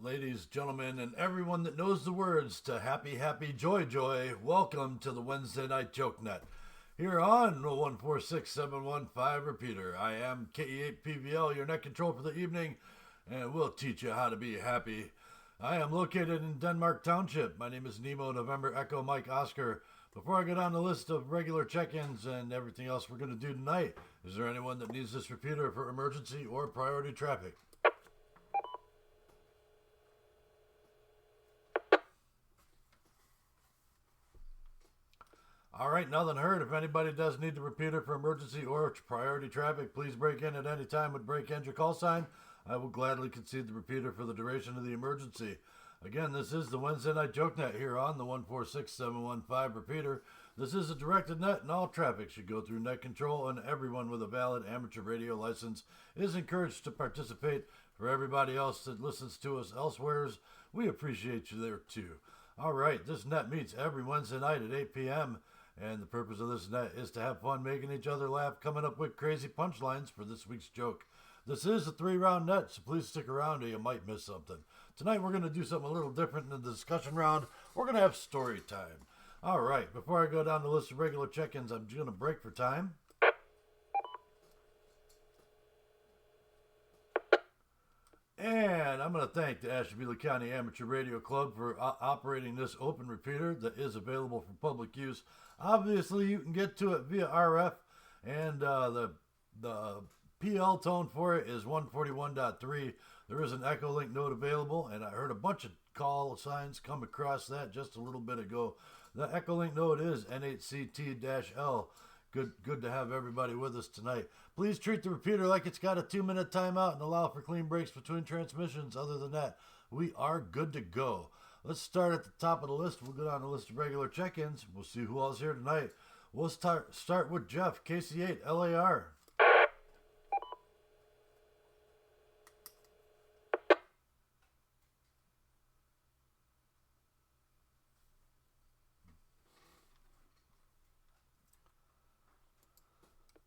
Ladies, gentlemen, and everyone that knows the words to Happy, Happy, Joy, Joy, welcome to the Wednesday Night Joke Net. Here on the 146715 repeater, I am KE8PVL, your net control for the evening, and we'll teach you how to be happy. I am located in Denmark Township. My name is Nemo November Echo Mike Oscar. Before I get on the list of regular check-ins and everything else we're going to do tonight, is there anyone that needs this repeater for emergency or priority traffic? All right, nothing heard. If anybody does need the repeater for emergency or priority traffic, please break in at any time with break entry call sign. I will gladly concede the repeater for the duration of the emergency. Again, this is the Wednesday Night Joke Net here on the 146715 repeater. This is a directed net, and all traffic should go through net control, and everyone with a valid amateur radio license is encouraged to participate. For everybody else that listens to us elsewhere, we appreciate you there too. All right, this net meets every Wednesday night at 8 p.m. And the purpose of this net is to have fun making each other laugh, coming up with crazy punchlines for this week's joke. This is a 3-round net, so please stick around or you might miss something. Tonight we're going to do something a little different in the discussion round. We're going to have story time. All right, before I go down the list of regular check-ins, I'm going to break for time. And I'm going to thank the Ashtabula County Amateur Radio Club for operating this open repeater that is available for public use. Obviously, you can get to it via RF, and the PL tone for it is 141.3. There is an Echolink node available, and I heard a bunch of call signs come across that just a little bit ago. The Echolink node is N8CT-L. Good to have everybody with us tonight. Please treat the repeater like it's got a 2-minute timeout and allow for clean breaks between transmissions. Other than that, we are good to go. Let's start at the top of the list. We'll go down the list of regular check-ins. We'll see who else here tonight. We'll start with Jeff, KC8, LAR.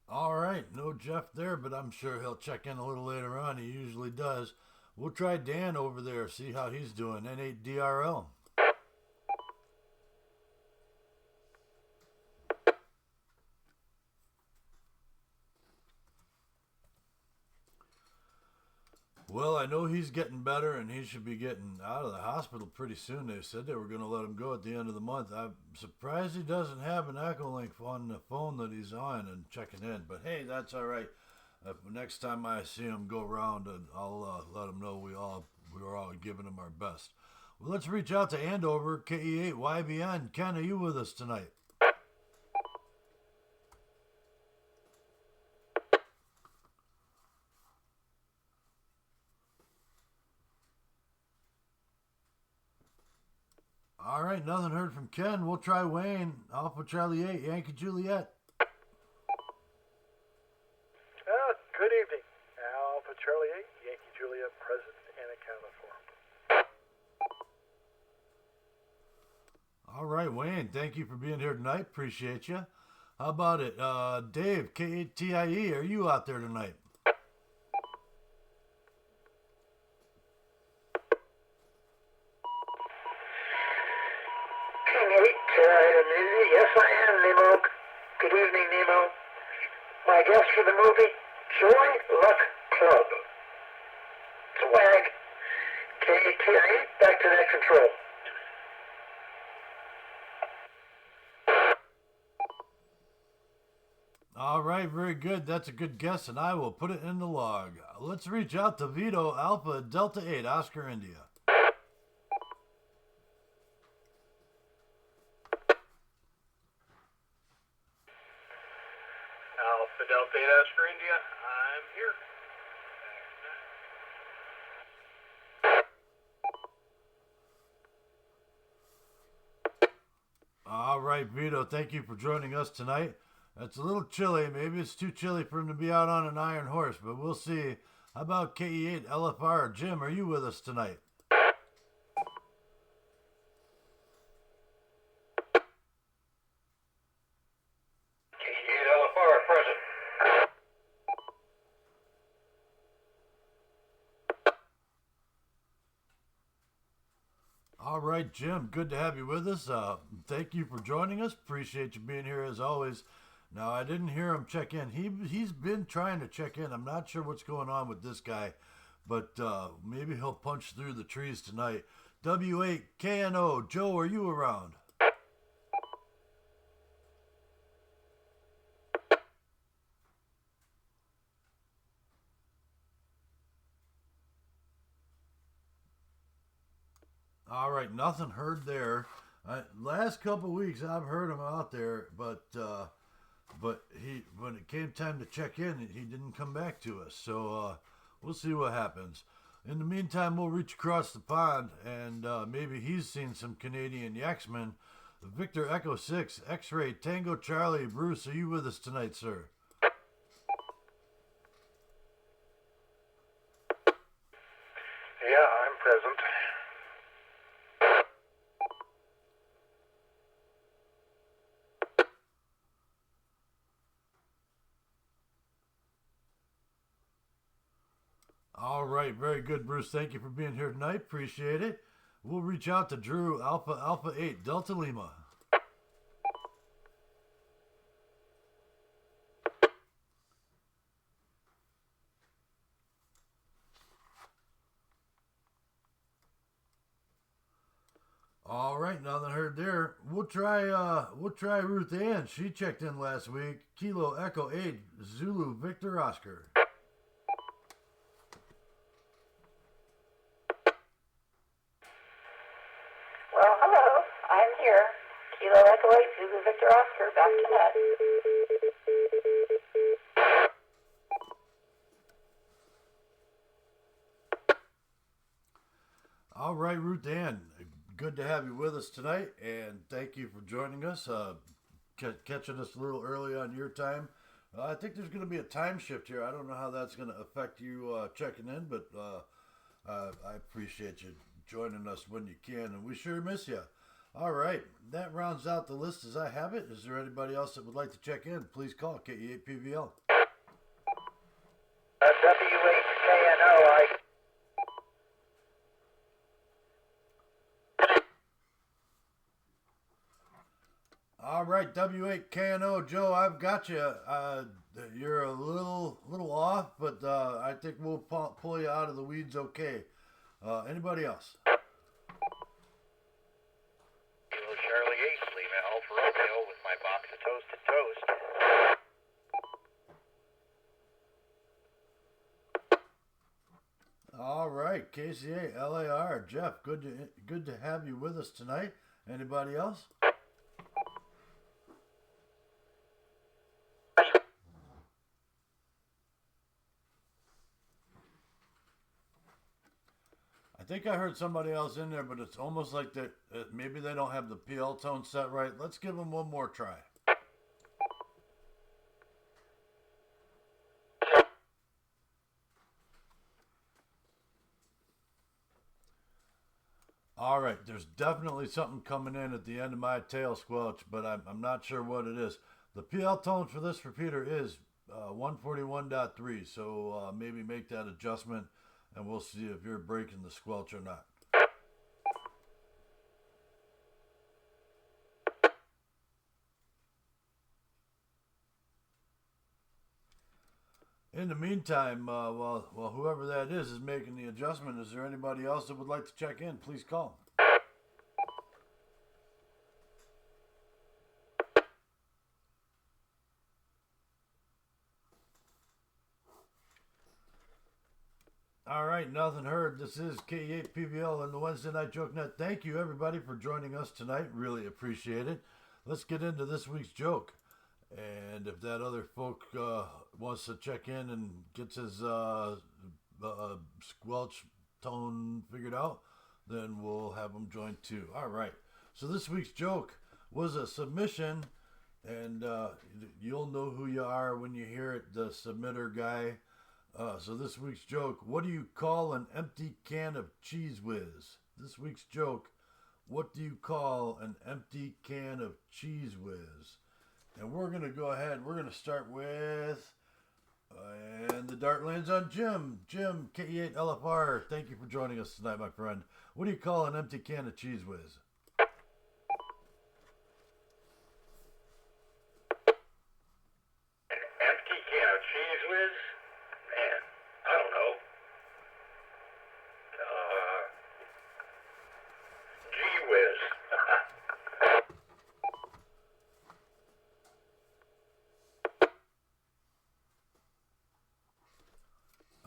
All right, no Jeff there, but I'm sure he'll check in a little later on. He usually does. We'll try Dan over there, see how he's doing. N8DRL. Well, I know he's getting better, and he should be getting out of the hospital pretty soon. They said they were going to let him go at the end of the month. I'm surprised he doesn't have an Echolink on the phone that he's on and checking in. But hey, that's all right. Next time I see him go around, and I'll let him know we were all giving him our best. Well, let's reach out to Andover, KE8YBN. Ken, are you with us tonight? All right, nothing heard from Ken. We'll try Wayne. Alpha Charlie 8, Yankee Juliet. Good evening. Alpha Charlie 8, Yankee Juliet, present and accounted for. All right, Wayne, thank you for being here tonight. Appreciate you. How about it? Dave, KTIE, are you out there tonight? King 8, yes I am, Nemo. Good evening, Nemo. My guest for the movie, Joy Luck Club. Swag. KTIE, back to net control. All right, very good. That's a good guess, and I will put it in the log. Let's reach out to Vito Alpha Delta 8, Oscar India. Alpha Delta 8, Oscar India, I'm here. All right, Vito, thank you for joining us tonight. It's a little chilly. Maybe it's too chilly for him to be out on an iron horse, but we'll see. How about KE8 LFR? Jim, are you with us tonight? KT8 LFR, present. All right, Jim, good to have you with us. Thank you for joining us. Appreciate you being here as always. Now, I didn't hear him check in. He's been trying to check in. I'm not sure what's going on with this guy, but maybe he'll punch through the trees tonight. W8KNO, Joe, are you around? All right, nothing heard there. Last couple weeks I've heard him out there, but he when it came time to check in, he didn't come back to us. So we'll see what happens. In the meantime, we'll reach across the pond and maybe he's seen some Canadian Yaxmen. Victor Echo 6, X-Ray, Tango Charlie, Bruce, are you with us tonight, sir? Yeah, I'm present. All right, very good, Bruce. Thank you for being here tonight. Appreciate it. We'll reach out to Drew, Alpha 8, Delta Lima. All right, nothing heard there. We'll try Ruth Ann. She checked in last week. Kilo Echo 8, Zulu Victor Oscar. Well, hello. I'm here. Kilo Echo 8, Zulu Victor Oscar, back to net. All right, Ruth Ann. Good to have you with us tonight, and thank you for joining us. Catching us a little early on your time. I think there's going to be a time shift here. I don't know how that's going to affect you checking in, but I appreciate you joining us when you can, and we sure miss you. All right, that rounds out the list as I have it. Is there anybody else that would like to check in? Please call KE8PVL. W8KNO, All right, W8KNO, Joe, I've got you. You're a little off, but I think we'll pull you out of the weeds okay. Anybody else? Kilo Charlie 8, Lima Alpha Romeo with my box of toasted toast. All right, KCA, LAR, Jeff, good to have you with us tonight. Anybody else? I think I heard somebody else in there, but it's almost like that. Maybe they don't have the PL tone set right. Let's give them one more try. All right, there's definitely something coming in at the end of my tail squelch, but I'm not sure what it is. The PL tone for this repeater is 141.3, so maybe make that adjustment, and we'll see if you're breaking the squelch or not. In the meantime, while whoever that is making the adjustment, is there anybody else that would like to check in? Please call. All right, nothing heard. This is K8PVL and the Wednesday Night Joke Net. Thank you, everybody, for joining us tonight. Really appreciate it. Let's get into this week's joke. And if that other folk wants to check in and gets his squelch tone figured out, then we'll have him join too. All right. So this week's joke was a submission, and you'll know who you are when you hear it, the submitter guy. So this week's joke, what do you call an empty can of Cheese Whiz? This week's joke, what do you call an empty can of Cheese Whiz? And we're going to go ahead, we're going to start with And the dart lands on Jim. Jim, K8LFR, thank you for joining us tonight, my friend. What do you call an empty can of Cheese Whiz? Empty can of Cheese Whiz? Man, I don't know. Gee Whiz.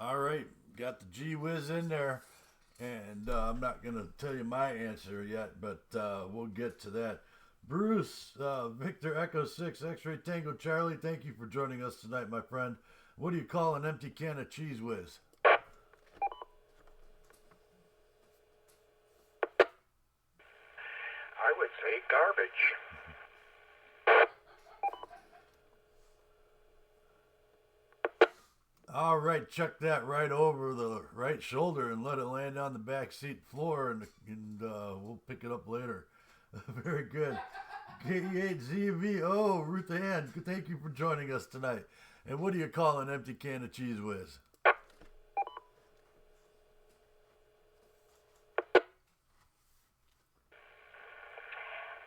All right, got the Gee Whiz in there. And I'm not going to tell you my answer yet, but we'll get to that. Bruce, Victor Echo 6, X-Ray Tango Charlie, thank you for joining us tonight, my friend. What do you call an empty can of Cheese Whiz? I would say garbage. All right, chuck that right over the right shoulder and let it land on the back seat floor, and we'll pick it up later. Very good. K8ZVO, Ruth Ann, thank you for joining us tonight. And what do you call an empty can of Cheese Whiz?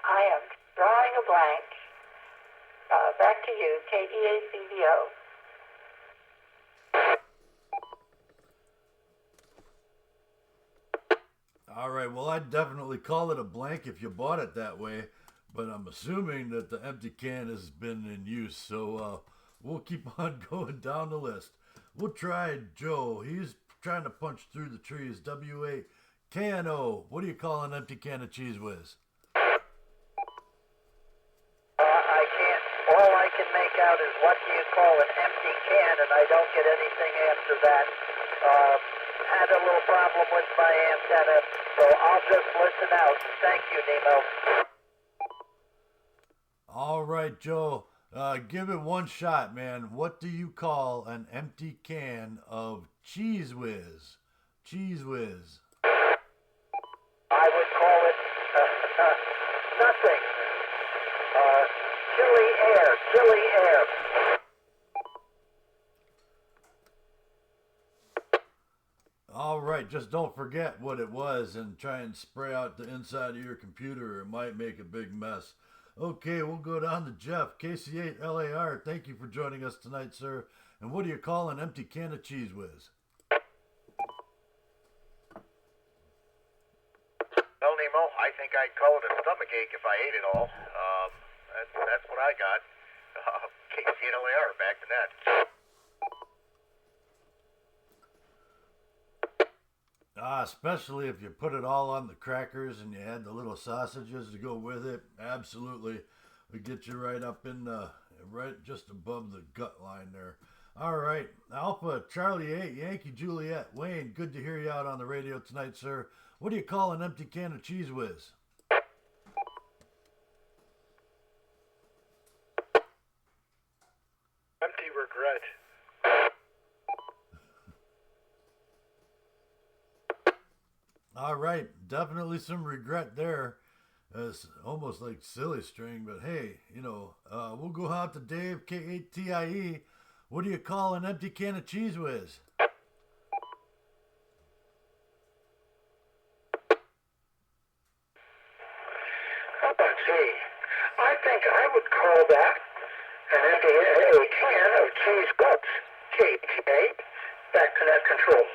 I am drawing a blank. Back to you, KEACVO. All right, well, I'd definitely call it a blank if you bought it that way, but I'm assuming that the empty can has been in use, so we'll keep on going down the list. We'll try Joe. He's trying to punch through the trees. W-A-K-N-O. What do you call an empty can of Cheese Whiz? I can't. All I can make out is what do you call an empty can, and I don't get anything after that. Had a little problem with my antenna, so I'll just listen out. Thank you, Nemo. All right, Joe. Give it one shot, man. What do you call an empty can of Cheese Whiz? Cheese Whiz. I would call it nothing. Chilly air, chilly air. All right, just don't forget what it was and try and spray out the inside of your computer. It might make a big mess. Okay, we'll go down to Jeff, KC8LAR. Thank you for joining us tonight, sir. And what do you call an empty can of Cheese Whiz? Well, Nemo, I think I'd call it a stomachache if I ate it all. That's what I got. KCNLAR, back to that. Especially if you put it all on the crackers and you had the little sausages to go with it. Absolutely. We get you right up in the, right just above the gut line there. All right. Alpha Charlie 8, Yankee Juliet. Wayne, good to hear you out on the radio tonight, sir. What do you call an empty can of Cheese Whiz? Empty regret. All right, definitely some regret there. It's almost like silly string, but hey, we'll go out to Dave K8TIE. What do you call an empty can of Cheese Whiz? Let's see. I think I would call that an empty a can of cheese guts. KTA, back to net control.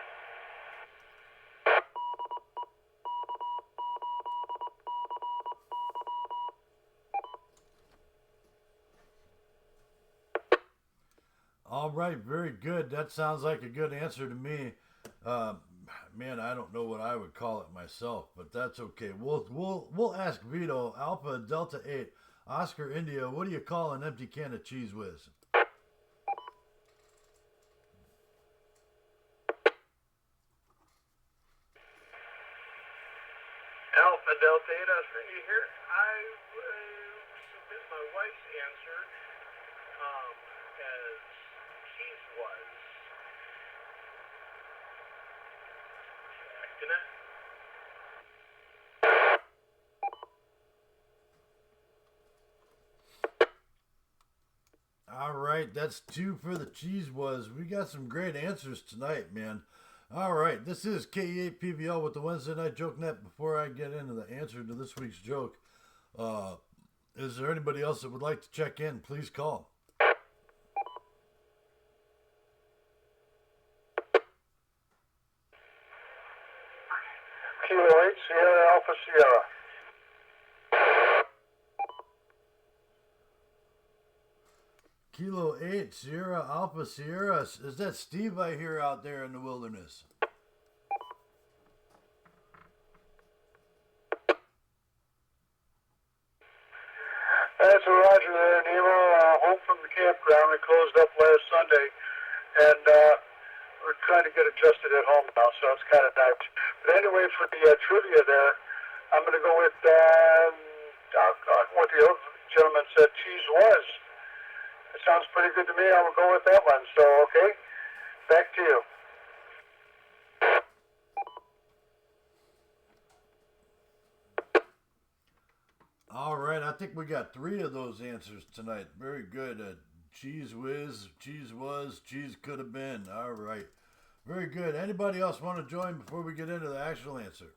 All right, very good. That sounds like a good answer to me. Man, I don't know what I would call it myself, but that's okay. We'll ask Vito, Alpha Delta 8, Oscar India. What do you call an empty can of Cheese Whiz? Alpha Delta 8, Oscar India here. I will submit my wife's answer as cheese was. Back to net. All right, that's 2 for the Cheese Was. We got some great answers tonight, man. All right, this is KE8PVL with the Wednesday Night Joke Net. Before I get into the answer to this week's joke, is there anybody else that would like to check in? Please call. Kilo 8, Sierra Alpha Sierra. Kilo 8, Sierra Alpha Sierra. Is that Steve I hear out there in the wilderness? That's Roger there, Nemo. Home from the campground. We closed up last Sunday, and we're trying to get adjusted at home now, so it's kind of nice. But anyway, for the trivia there, I'm going to go with what the other gentleman said, cheese was. It sounds pretty good to me. I will go with that one. So, okay, back to you. All right, I think we got 3 of those answers tonight. Very good. Cheese whiz, cheese was, cheese could have been. All right. Very good. Anybody else want to join before we get into the actual answer?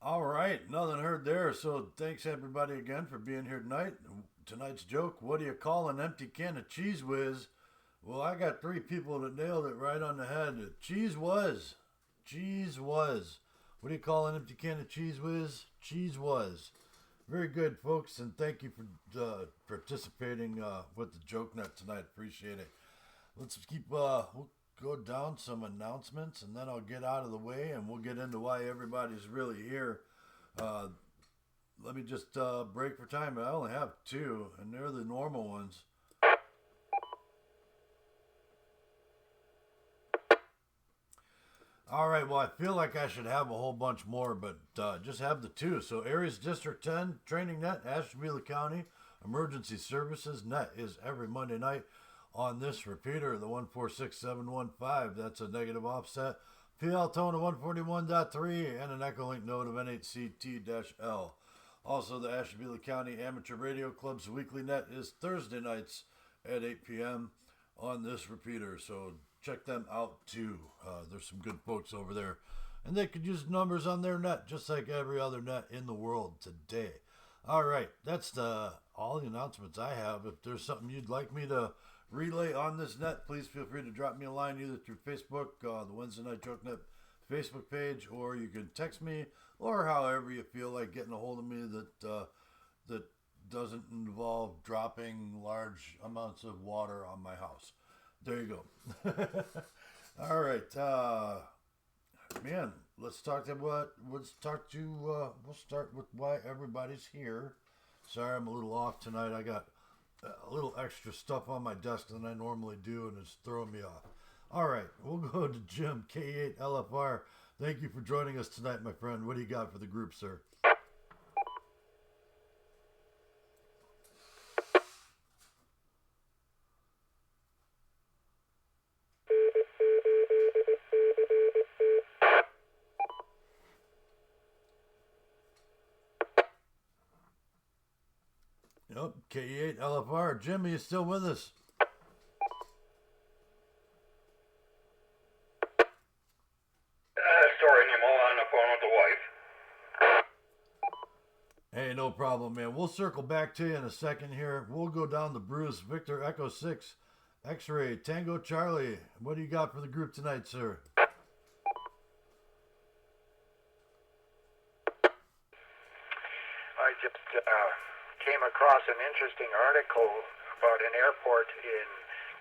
All right, nothing heard there. So thanks everybody again for being here tonight. Tonight's joke, what do you call an empty can of Cheese Whiz? Well, I got 3 people that nailed it right on the head. Cheese was. Cheese was. What do you call an empty can of Cheese Whiz? Cheese was. Very good, folks, and thank you for participating with the Joke Net tonight. Appreciate it. Let's keep, we'll go down some announcements, and then I'll get out of the way, and we'll get into why everybody's really here. Let me just break for time. I only have 2, and they're the normal ones. All right, well, I feel like I should have a whole bunch more, but just have the 2. So Aries District 10, Training Net, Ashtabula County, Emergency Services Net is every Monday night on this repeater, the 146715. That's a negative offset. PL tone of 141.3 and an Echolink node of NHCT-L. Also, the Ashtabula County Amateur Radio Club's weekly net is Thursday nights at 8 p.m. on this repeater. So check them out too. There's some good folks over there, and they could use numbers on their net just like every other net in the world today. All right, that's all the announcements I have. If there's something you'd like me to relay on this net, please feel free to drop me a line either through Facebook, the Wednesday Night Joke Net Facebook page, or you can text me, or however you feel like getting a hold of me that doesn't involve dropping large amounts of water on my house. There you go. All right, man. We'll start with why everybody's here. Sorry, I'm a little off tonight. I got a little extra stuff on my desk than I normally do, and it's throwing me off. All right, we'll go to Jim, K8LFR. Thank you for joining us tonight, my friend. What do you got for the group, sir? Yep, K8LFR. Jim, are you still with us? Sorry, Nemo, on the phone with the wife. Hey, no problem, man. We'll circle back to you in a second here. We'll go down to Bruce, Victor Echo 6, X-Ray, Tango Charlie. What do you got for the group tonight, sir? I just came across an interesting article about an airport in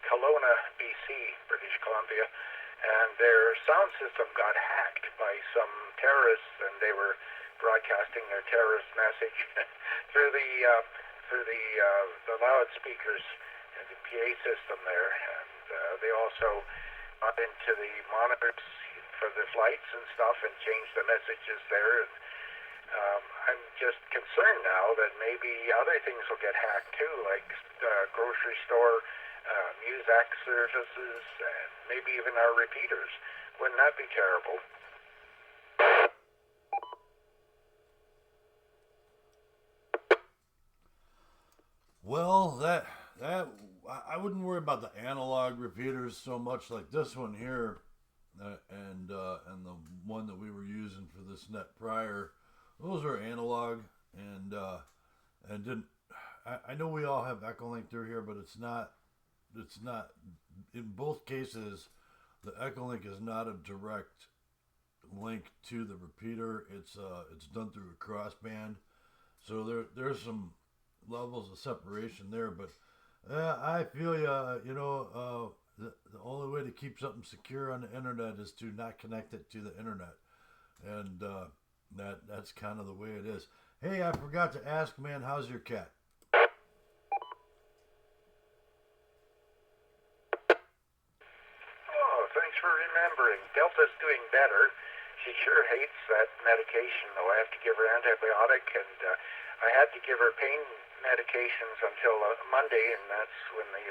Kelowna, BC, British Columbia, and their sound system got hacked by some terrorists, and they were broadcasting their terrorist message through the loudspeakers and the PA system there, and they also got into the monitors for the flights and stuff and changed the messages there. And I'm just concerned now that maybe other things will get hacked too, like grocery store, Muzak services, and maybe even our repeaters. Wouldn't that be terrible? Well, that I wouldn't worry about the analog repeaters so much like this one here, and the one that we were using for this net prior. Those are analog, and didn't. I know we all have Echolink through here, but it's not. It's not. In both cases, the Echolink is not a direct link to the repeater. It's done through a crossband, so there's some levels of separation there. But I feel the only way to keep something secure on the internet is to not connect it to the internet, and that's kind of the way it is. Hey, I forgot to ask, man, how's your cat? Oh, thanks for remembering. Delta's doing better. She sure hates that medication, though. I have to give her antibiotic, and I had to give her pain medications until Monday, and that's when the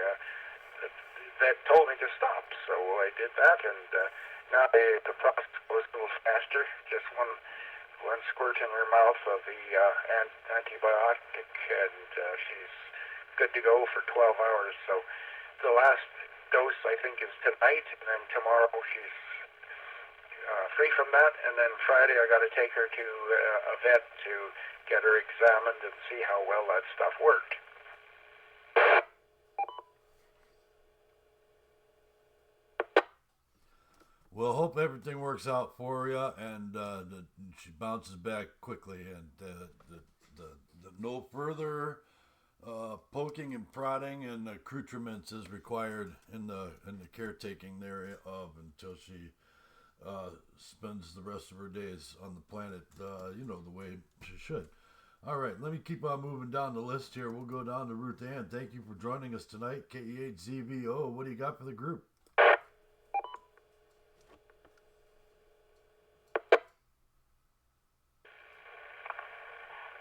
vet told me to stop. So I did that, and now the process goes a little faster. Just one squirt in her mouth of the antibiotic, and she's good to go for 12 hours. So the last dose, I think, is tonight, and then tomorrow she's free from that, and then Friday I got to take her to a vet to get her examined and see how well that stuff worked. Well, hope everything works out for you, and that she bounces back quickly, and the no further poking and prodding and accoutrements is required in the caretaking thereof until she spends the rest of her days on the planet, the way she should. All right, let me keep on moving down the list here. We'll go down to Ruth Ann. Thank you for joining us tonight. KE8ZVO, what do you got for the group?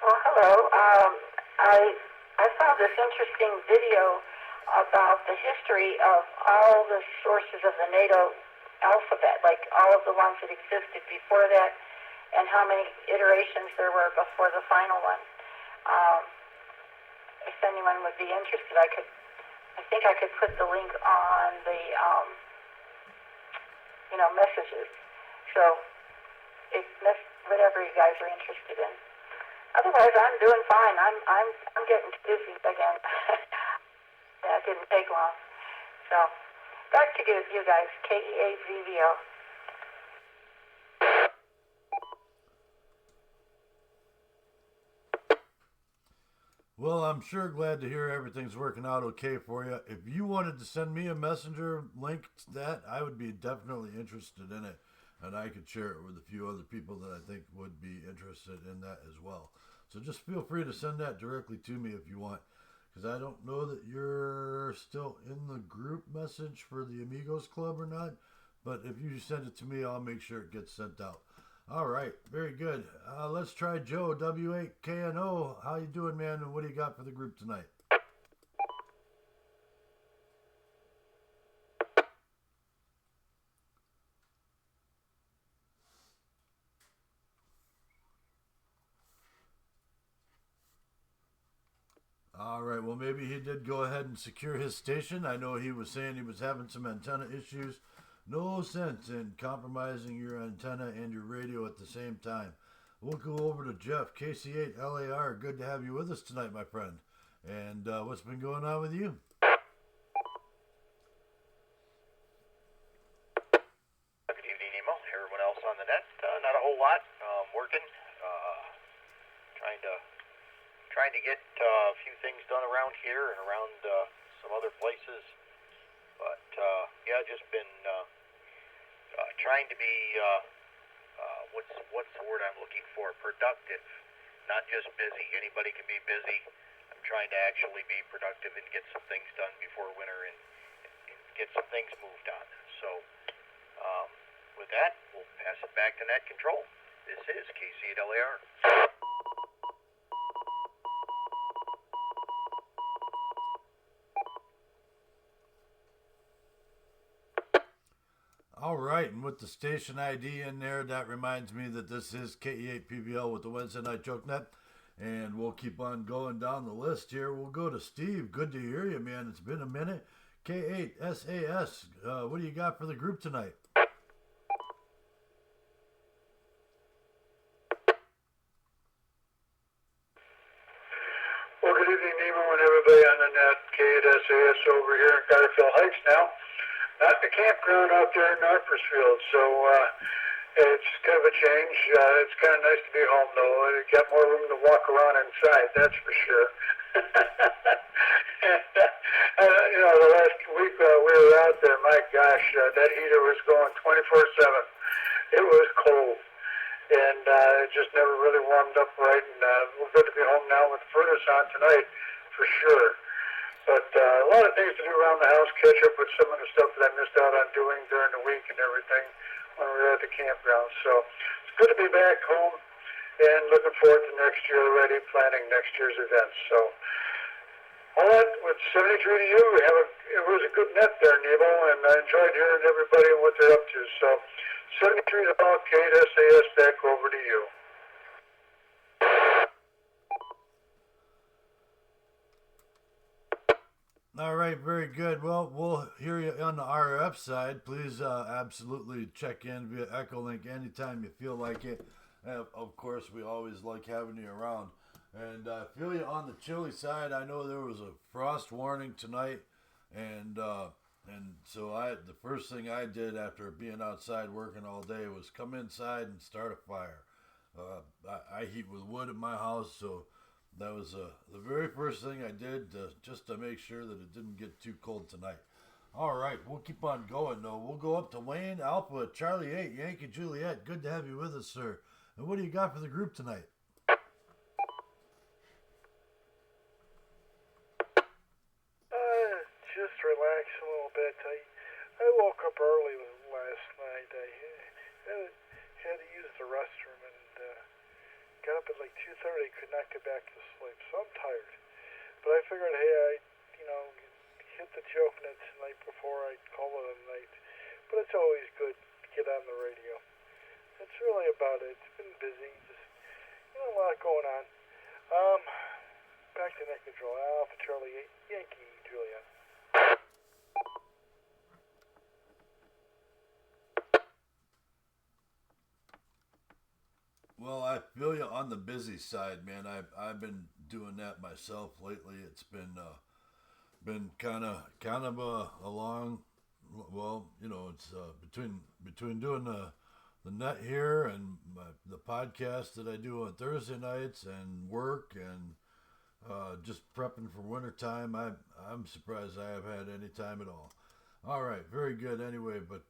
Well, hello. I saw this interesting video about the history of all the sources of the NATO alphabet, like all of the ones that existed before that, and how many iterations there were before the final one. If anyone would be interested, I think I could put the link on the, messages. So, whatever you guys are interested in. Otherwise, I'm doing fine. I'm getting busy again. That didn't take long. So, back to you guys. KEAZVO. Well, I'm sure glad to hear everything's working out okay for you. If you wanted to send me a messenger link to that, I would be definitely interested in it, and I could share it with a few other people that I think would be interested in that as well. So just feel free to send that directly to me if you want, because I don't know that you're still in the group message for the Amigos Club or not, but if you send it to me, I'll make sure it gets sent out. All right, very good. Let's try Joe, W8KNO. How you doing, man, and what do you got for the group tonight? All right, well, maybe he did go ahead and secure his station. I know he was saying he was having some antenna issues. No sense in compromising your antenna and your radio at the same time. We'll go over to Jeff, KC8LAR. Good to have you with us tonight, my friend. And what's been going on with you? Good evening, Nemo. Everyone else on the net. Not a whole lot. Working. Trying to get a few things done around here and around some other places. But just been trying to be what's the word I'm looking for? Productive, not just busy. Anybody can be busy. I'm trying to actually be productive and get some things done before winter and get some things moved on. So with that, we'll pass it back to Net Control. This is KC8LAR. All right, and with the station ID in there, that reminds me that this is KE8PBL with the Wednesday Night Joke Net, and we'll keep on going down the list here. We'll go to Steve. Good to hear you, man. It's been a minute. K8SAS, what do you got for the group tonight? Well, good evening, Nemo, and everybody on the net. K8SAS over here in Garfield Heights now. Not the campground out there in Northfield, so it's kind of a change. It's kind of nice to be home, though. You got more room to walk around inside, that's for sure. And, the last week we were out there, my gosh, that heater was going 24/7. It was cold, and it just never really warmed up right. And we're good to be home now with the furnace on tonight, for sure. But a lot of things to do around the house, catch up with some of the stuff that I missed out on doing during the week and everything when we were at the campground. So it's good to be back home and looking forward to next year already, planning next year's events. So all that with 73 to you, it was a good net there, Nemo, and I enjoyed hearing everybody and what they're up to. So 73 to all, Kate, SAS, back over to you. All right, very good. Well, we'll hear you on the RF side. Please absolutely check in via Echolink anytime you feel like it. Of course, we always like having you around. And I feel you on the chilly side. I know there was a frost warning tonight, and so the first thing I did after being outside working all day was come inside and start a fire. I heat with wood at my house, so that was the very first thing I did just to make sure that it didn't get too cold tonight. All right, we'll keep on going, though. We'll go up to Wayne, Alpha, Charlie 8, Yankee Juliet. Good to have you with us, sir. And what do you got for the group tonight? Just relax a little bit. I woke up early last night. I had to use the restroom and got up at like 2:30, could not get back to sleep, so I'm tired. But I figured, hey, I hit the joke net tonight before I call it a night. But it's always good to get on the radio. That's really about it. It's been busy, just a lot going on. Back to Net Control, Alpha Charlie 8, Yankee Juliet. Well, I feel you on the busy side, man. I've been doing that myself lately. It's been kind of a long, well, it's between doing the net here and the podcast that I do on Thursday nights and work and just prepping for winter time. I'm surprised I have had any time at all. All right, very good. Anyway, but.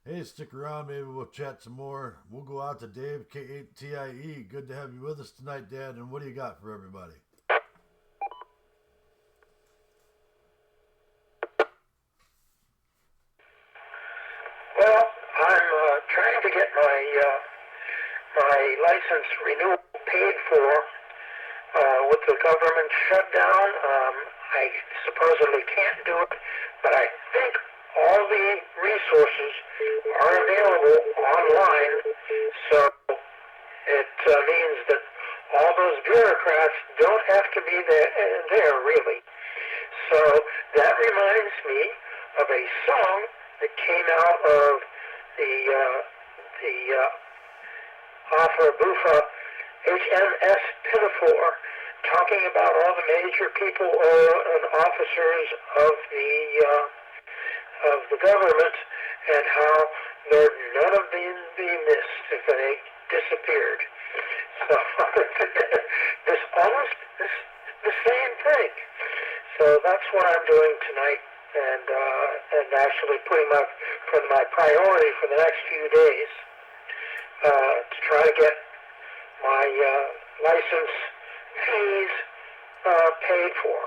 Hey, stick around. Maybe we'll chat some more. We'll go out to Dave, K8TIE. Good to have you with us tonight, Dad. And what do you got for everybody? Well, I'm trying to get my license renewal paid for with the government shutdown. I supposedly can't do it, but I think all the resources are available online, so it means that all those bureaucrats don't have to be there really. So that reminds me of a song that came out of the Alpha Buffa HMS Pinafore, talking about all the major people and officers of the government and how none of them be missed if they disappeared. So this almost the same thing. So that's what I'm doing tonight, and actually putting my priority for the next few days to try to get my license fees paid for.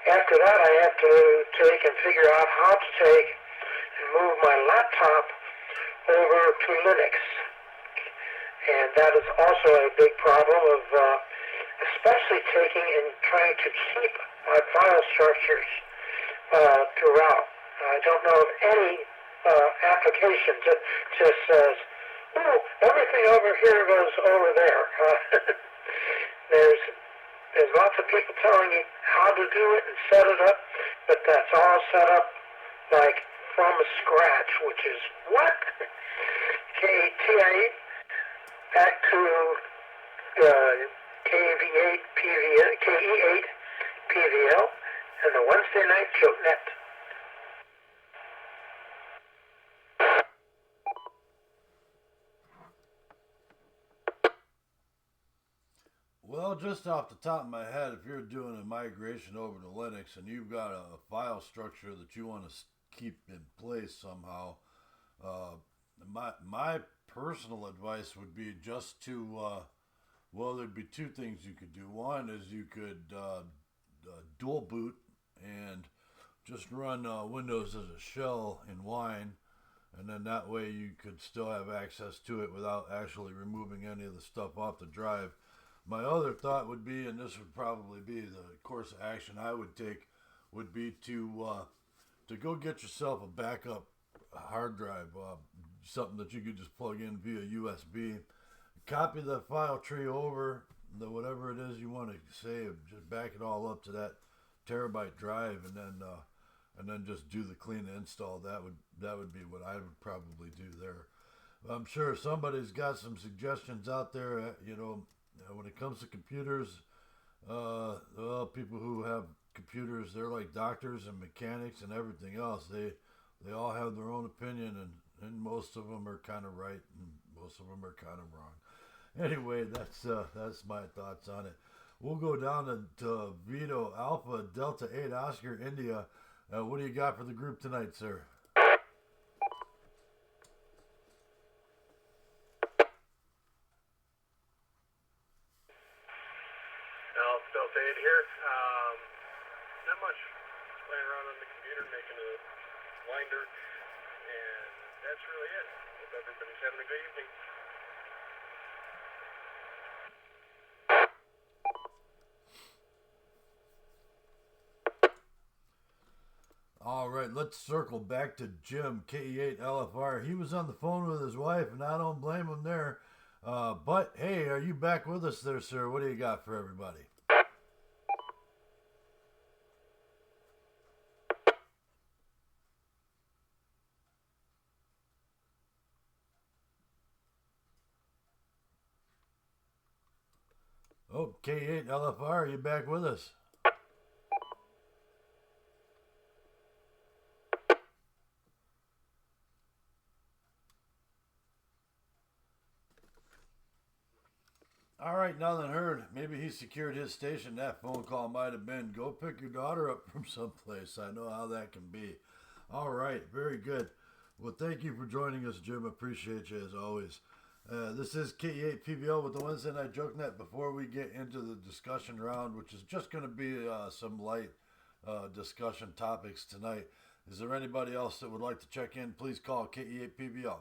After that, I have to take and figure out how to take and move my laptop over to Linux. And that is also a big problem of especially taking and trying to keep my file structures throughout. I don't know of any application that just says, oh, everything over here goes over there. There's lots of people telling you how to do it and set it up, but that's all set up like from scratch, which is what? KTIA back to KV8 PVL, KE8 PVL, and the Wednesday night joke net. Well, just off the top of my head, if you're doing a migration over to Linux and you've got a file structure that you want to keep in place somehow, my personal advice would be just to, well, there'd be two things you could do. One is you could dual boot and just run Windows as a shell in Wine, and then that way you could still have access to it without actually removing any of the stuff off the drive. My other thought would be, and this would probably be the course of action I would take, would be to go get yourself a backup hard drive, something that you could just plug in via USB. Copy the file tree over, whatever it is you want to save, just back it all up to that terabyte drive, and then just do the clean install. That would be what I would probably do there. I'm sure somebody's got some suggestions out there. When it comes to computers, well, people who have computers, they're like doctors and mechanics and everything else. They all have their own opinion, and most of them are kind of right, and most of them are kind of wrong. Anyway, that's my thoughts on it. We'll go down to Vito Alpha Delta 8 Oscar India. What do you got for the group tonight, sir? Delta 8 here. Not much. Just playing around on the computer, making a winder, and that's really it. Hope everybody's having a good evening. All right, let's circle back to Jim, KE8 LFR. He was on the phone with his wife, and I don't blame him there. But, hey, are you back with us there, sir? What do you got for everybody? Oh, K8 LFR, are you back with us? All right, now that heard, maybe he secured his station. That phone call might have been, go pick your daughter up from someplace. I know how that can be. All right, very good. Well, thank you for joining us, Jim. Appreciate you as always. This is KE8 PBL with the Wednesday Night Joke Net. Before we get into the discussion round, which is just going to be some light discussion topics tonight, is there anybody else that would like to check in? Please call KE8 PBL.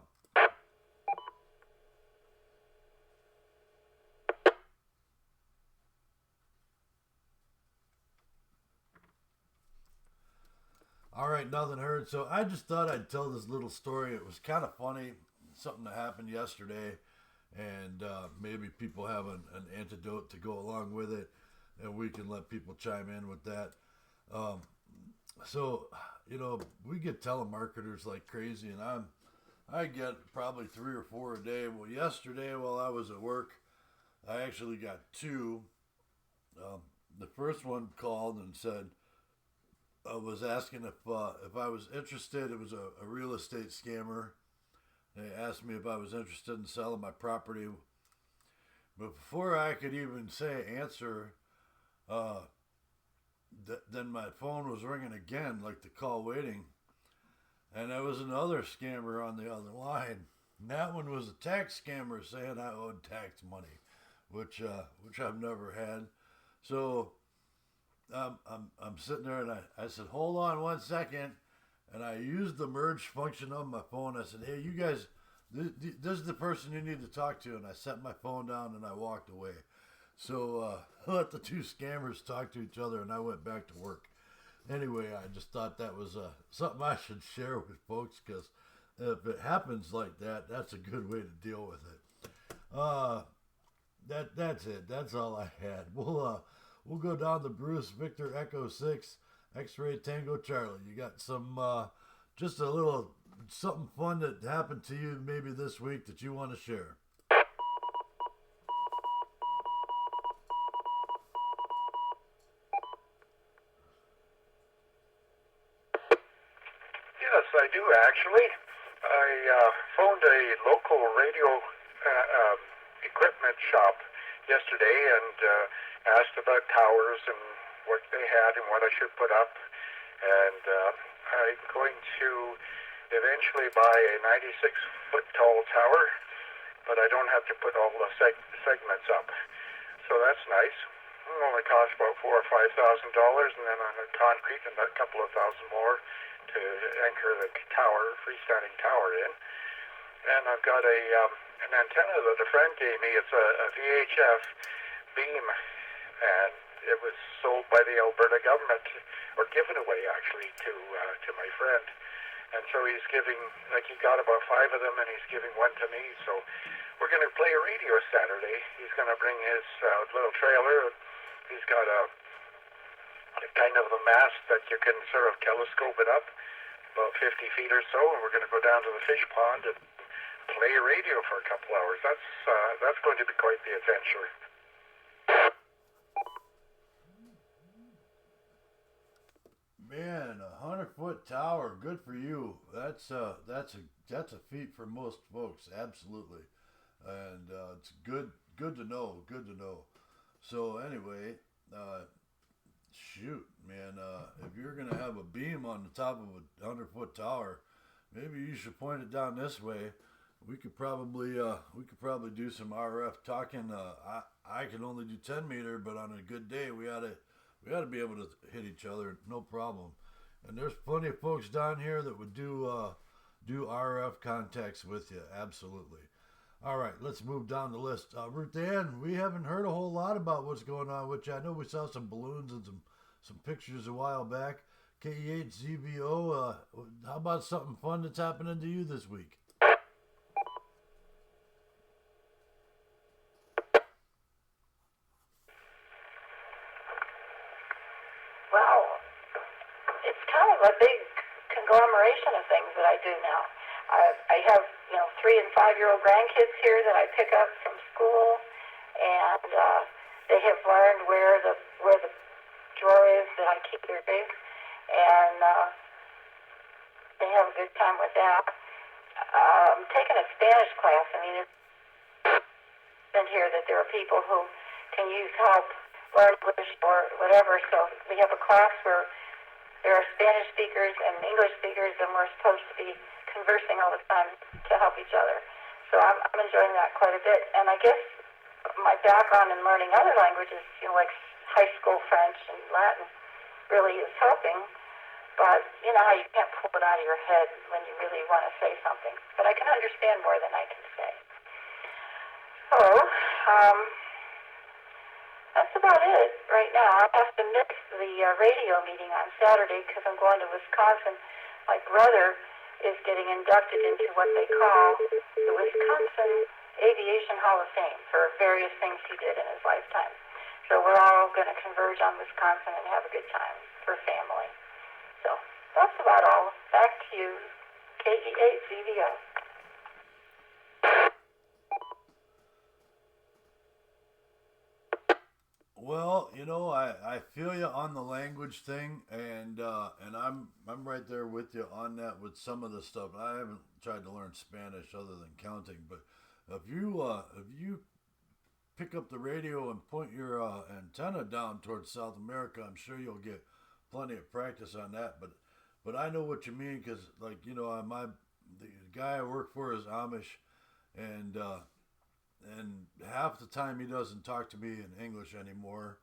All right, nothing heard. So I just thought I'd tell this little story. It was kind of funny, something that happened yesterday, and maybe people have an antidote to go along with it, and we can let people chime in with that. So, we get telemarketers like crazy, and I get probably 3 or 4 a day. Well, yesterday while I was at work, I actually got 2. The first one called and said, was asking if I was interested. It was a real estate scammer. They asked me if I was interested in selling my property. But before I could even say answer, then my phone was ringing again, like the call waiting. And there was another scammer on the other line. And that one was a tax scammer saying I owed tax money, which I've never had. So I'm sitting there, and I said, hold on 1 second, and I used the merge function on my phone. I said, hey, you guys, this is the person you need to talk to, and I set my phone down and I walked away. So I let the 2 scammers talk to each other, and I went back to work. Anyway, I just thought that was something I should share with folks because if it happens like that, that's a good way to deal with it. That's it. That's all I had. We'll go down to Bruce Victor Echo 6 X-Ray Tango Charlie. You got some just a little something fun that happened to you maybe this week that you want to share. Yes, I do actually. I phoned a local radio equipment shop yesterday and asked about towers and what they had and what I should put up. And I'm going to eventually buy a 96-foot tall tower, but I don't have to put all the segments up. So that's nice. It only costs about $4,000 or $5,000, and then on the concrete and a couple of thousand more to anchor the tower, freestanding tower in. And I've got an antenna that a friend gave me. It's a VHF beam, and it was sold by the Alberta government, or given away actually to my friend. And so he's giving, like he got about 5 of them, and he's giving one to me. So we're going to play a radio Saturday. He's going to bring his little trailer. He's got a kind of a mast that you can sort of telescope it up about 50 feet or so, and we're going to go down to the fish pond and play radio for a couple hours. That's going to be quite the adventure. Man, 100-foot tower, good for you. That's a feat for most folks, absolutely, and it's good to know. Good to know. So anyway, shoot, man, if you're gonna have a beam on the top of a 100-foot tower, maybe you should point it down this way. We could probably do some RF talking. I can only do 10 meter, but on a good day, we ought to be able to hit each other, no problem. And there's plenty of folks down here that would do RF contacts with you, absolutely. All right, let's move down the list. Ruth Ann, we haven't heard a whole lot about what's going on, which I know we saw some balloons and some pictures a while back. KE8ZVO, how about something fun that's happening to you this week? Well, it's kind of a big conglomeration of things that I do now. I have, 3 and 5-year-old grandkids here that I pick up from school, and they have learned where the drawer is that I keep their eggs, and they have a good time with that. I'm taking a Spanish class. I mean, it's in here that there are people who can use help learn English or whatever, so we have a class where there are Spanish speakers and English speakers, and we're supposed to be conversing all the time to help each other. So I'm enjoying that quite a bit. And I guess my background in learning other languages, like high school French and Latin, really is helping. But you know how you can't pull it out of your head when you really want to say something. But I can understand more than I can say. So, that's about it right now. I have to miss the radio meeting on Saturday because I'm going to Wisconsin. My brother is getting inducted into what they call the Wisconsin Aviation Hall of Fame for various things he did in his lifetime. So we're all going to converge on Wisconsin and have a good time for family. So that's about all. Back to you, KE8ZVO. Well, I feel you on the language thing, and I'm right there with you on that with some of the stuff. I haven't tried to learn Spanish other than counting, but if you pick up the radio and point your antenna down towards South America, I'm sure you'll get plenty of practice on that. But I know what you mean because, the guy I work for is Amish, and half the time he doesn't talk to me in English anymore,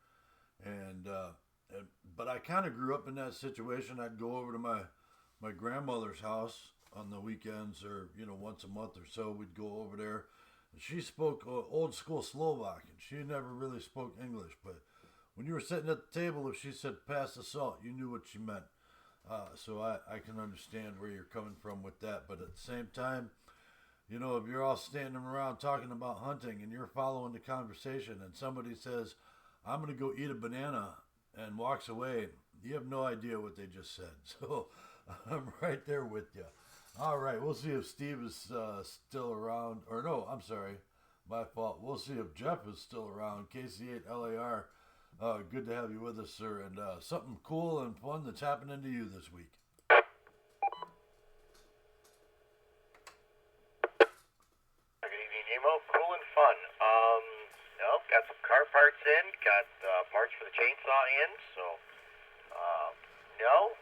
but I kind of grew up in that situation. I'd go over to my grandmother's house on the weekends, or once a month or so. We'd go over there, and she spoke old school Slovak, and she never really spoke English. But when you were sitting at the table, if she said pass the salt, you knew what she meant. So I can understand where you're coming from with that. But at the same time, you know, if you're all standing around talking about hunting and you're following the conversation and somebody says, I'm going to go eat a banana and walks away, you have no idea what they just said. So I'm right there with you. All right, we'll see if Steve is still around. Or no, I'm sorry. My fault. We'll see if Jeff is still around. KC8LAR. Good to have you with us, sir. And something cool and fun that's happening to you this week. Good evening, Nemo. Cool and fun. Got some car parts in. Got parts for the chainsaw in. So, no,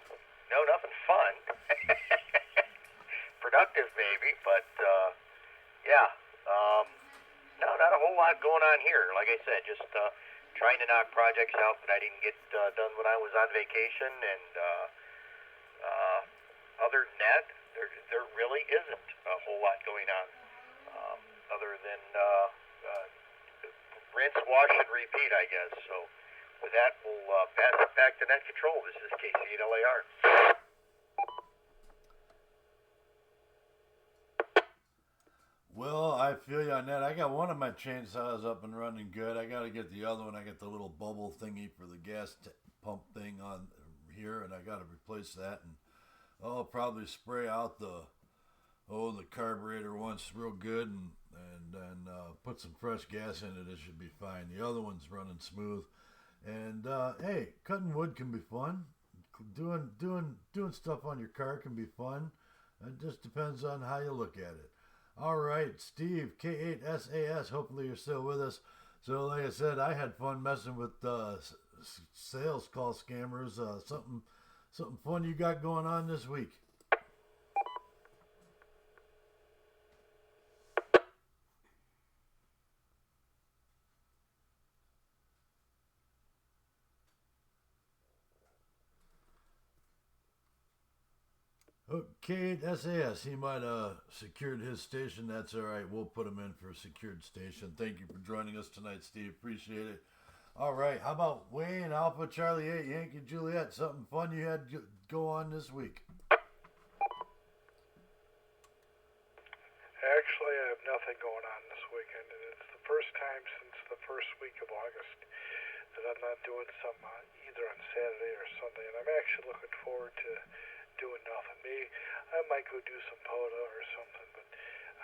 nothing fun. Productive maybe, but yeah. No, not a whole lot going on here. Like I said, just trying to knock projects out that I didn't get done when I was on vacation, and other than that, there really isn't a whole lot going on, other than rinse, wash, and repeat, I guess. So with that, we'll pass it back to Net Control. This is KC8LAR. Well, I feel you on that. I got one of my chainsaws up and running good. I got to get the other one. I got the little bubble thingy for the gas pump thing on here, and I got to replace that. And I'll probably spray out the carburetor once real good, and then put some fresh gas in it. It should be fine. The other one's running smooth. And hey, cutting wood can be fun. Doing stuff on your car can be fun. It just depends on how you look at it. All right, Steve, K8SAS, hopefully you're still with us. So like I said, I had fun messing with sales call scammers. Something fun you got going on this week? Okay, SAS, he might have secured his station. That's all right. We'll put him in for a secured station. Thank you for joining us tonight, Steve. Appreciate it. All right, how about Wayne, Alpha, Charlie 8, Yankee, Juliet? Something fun you had go on this week? Actually, I have nothing going on this weekend, and it's the first time since the first week of August that I'm not doing some either on Saturday or Sunday, and I'm actually looking forward to doing nothing. Maybe I might go do some POTA or something, but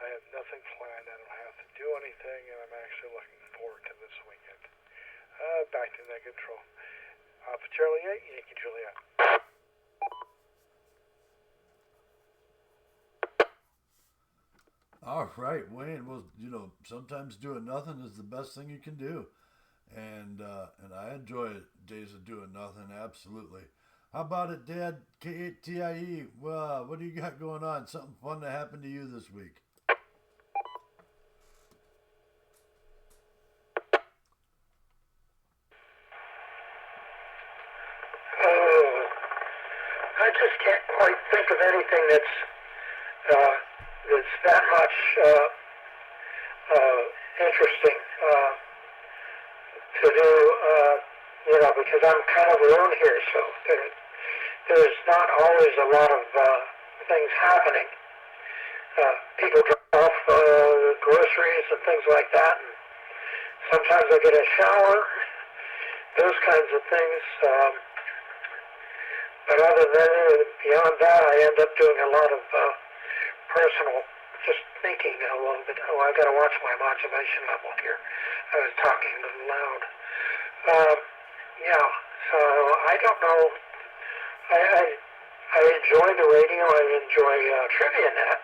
I have nothing planned. I don't have to do anything, and I'm actually looking forward to this weekend. Back to Net Control. Alpha Charlie 8, Yankee Juliet. All right, Wayne. Well, you know, sometimes doing nothing is the best thing you can do, and I enjoy days of doing nothing. Absolutely. How about it, Dad? K8TIE. Well, what do you got going on? Something fun that happened to you this week? I just can't quite think of anything that's that much interesting to do, because I'm kind of alone here, so there's not always a lot of things happening. People drop off groceries and things like that, and sometimes I get a shower, those kinds of things. But other than beyond that, I end up doing a lot of personal, just thinking a little bit. Oh, I got to watch my modulation level here. I was talking a little loud. Yeah, so I don't know. I enjoy the radio. I enjoy TriviaNet.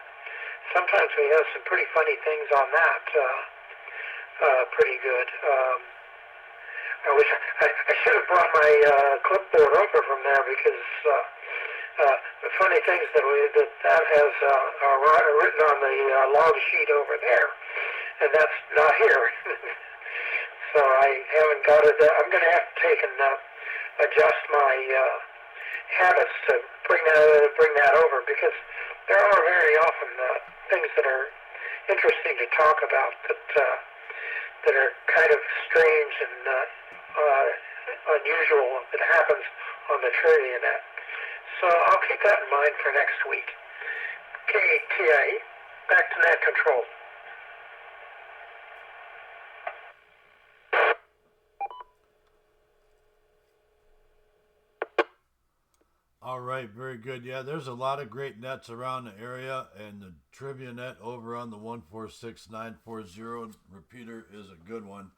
Sometimes we have some pretty funny things on that. Pretty good. I wish I should have brought my clipboard over from there, because the funny things that has are written on the log sheet over there, and that's not here. So I haven't got it. I'm going to have to take and adjust my habits to bring that over, because there are very often things that are interesting to talk about that are kind of strange and unusual that happens on the trivia net. So I'll keep that in mind for next week. KTA, back to net control. All right, very good. Yeah, there's a lot of great nets around the area, and the trivia net over on the 146940 repeater is a good one.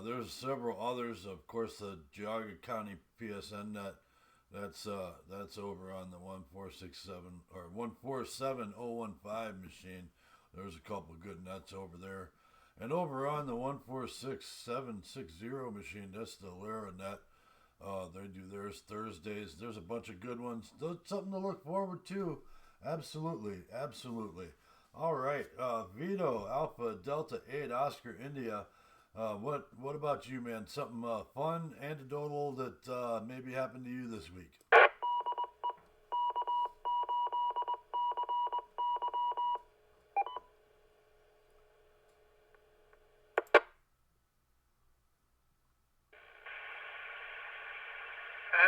There's several others, of course, the Geauga County PSN net. That's over on the 1467 or 147015 machine. There's a couple of good nets over there, and over on the 146760 machine, that's the Lara net. They do theirs Thursdays. There's a bunch of good ones. Something to look forward to. Absolutely, absolutely. All right, Vito Alpha Delta 8 Oscar India. What about you, man? Something fun, anecdotal that maybe happened to you this week?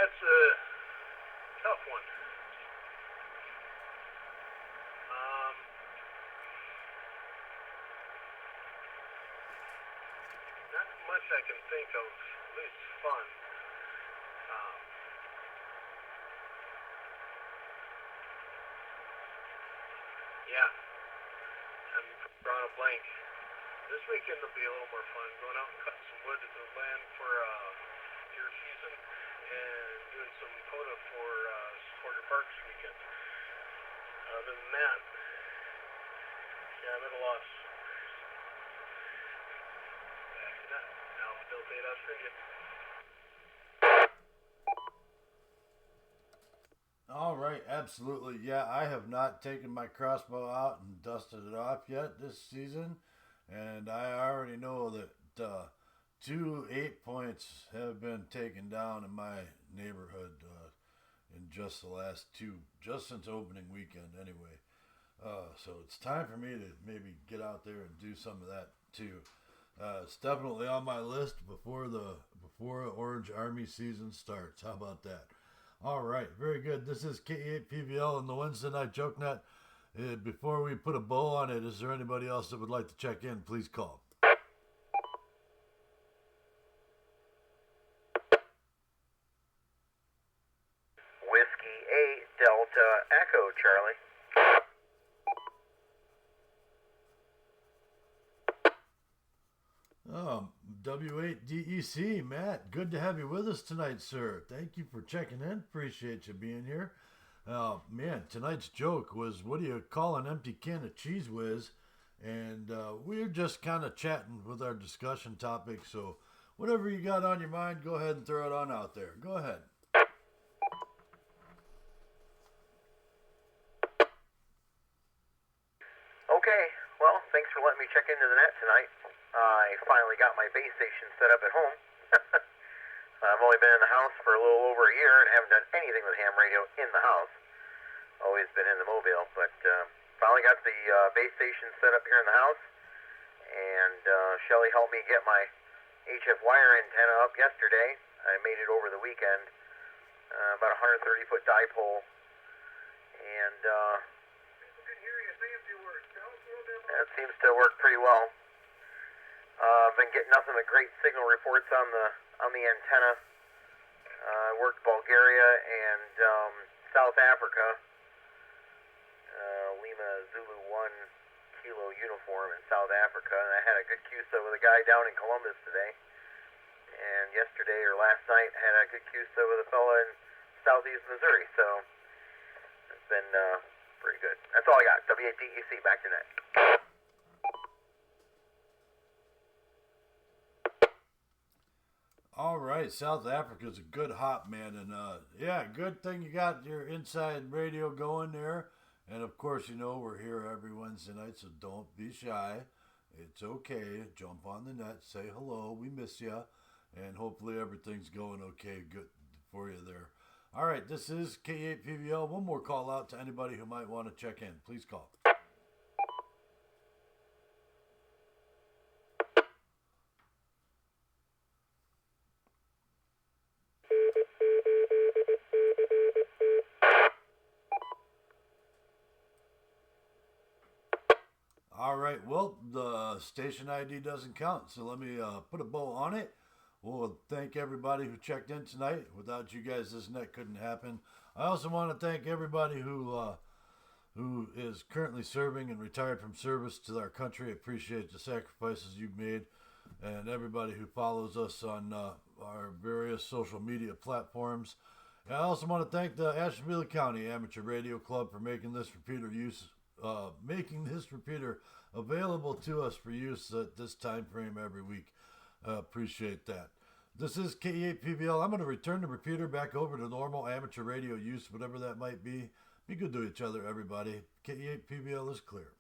That's a tough one. Not much I can think of, at least fun. Yeah, I'm drawing a blank. This weekend will be a little more fun. Going out and cutting some wood at the land for deer season and doing some POTA for Porter Parks weekend. Other than that, yeah, I'm at a loss. Back to that. Alpha Delta 8 Australia. All right, absolutely. Yeah, I have not taken my crossbow out and dusted it off yet this season, and I already know that 2 8-points have been taken down in my neighborhood in just the last just since opening weekend anyway. So it's time for me to maybe get out there and do some of that too. It's definitely on my list before Orange Army season starts. How about that? All right, very good. This is K8PVL and the Wednesday Night Joke Net. Before we put a bow on it, is there anybody else that would like to check in? Please call. Whiskey 8 Delta Echo, Charlie. W8DEC, Matt, good to have you with us tonight, sir. Thank you for checking in. Appreciate you being here. Man, tonight's joke was, what do you call an empty can of Cheese Whiz? And we're just kind of chatting with our discussion topic. So whatever you got on your mind, go ahead and throw it on out there. Go ahead. Okay, well, thanks for letting me check into the net tonight. I finally got my base station set up at home. I've only been in the house for a little over a year and haven't done anything with ham radio in the house. Always been in the mobile, but finally got the base station set up here in the house. And Shelly helped me get my HF wire antenna up yesterday. I made it over the weekend. About a 130-foot dipole. And that seems to work pretty well. I've been getting nothing but great signal reports on the antenna. I worked Bulgaria and South Africa. Lima Zulu 1 Kilo uniform in South Africa, and I had a good QSO with a guy down in Columbus today. And yesterday or last night had a good QSO with a fella in Southeast Missouri. So it's been pretty good. That's all I got. W8DEC, back to net. All right, South Africa's a good hop, man, and yeah, good thing you got your inside radio going there. And of course, you know we're here every Wednesday night, so don't be shy. It's okay. Jump on the net, say hello. We miss you, and hopefully everything's going okay, good for you there. All right, this is K8PVL. One more call out to anybody who might want to check in. Please call. All right. Well, the station ID doesn't count, so let me put a bow on it. We'll thank everybody who checked in tonight. Without you guys, this net couldn't happen. I also want to thank everybody who is currently serving and retired from service to our country. I appreciate the sacrifices you've made, and everybody who follows us on our various social media platforms. And I also want to thank the Ashtabula County Amateur Radio Club for making this repeater available to us for use at this time frame every week. Appreciate that. This is K8PBL. I'm going to return the repeater back over to normal amateur radio use, whatever that might be. Be good to each other, everybody. K8PBL is clear.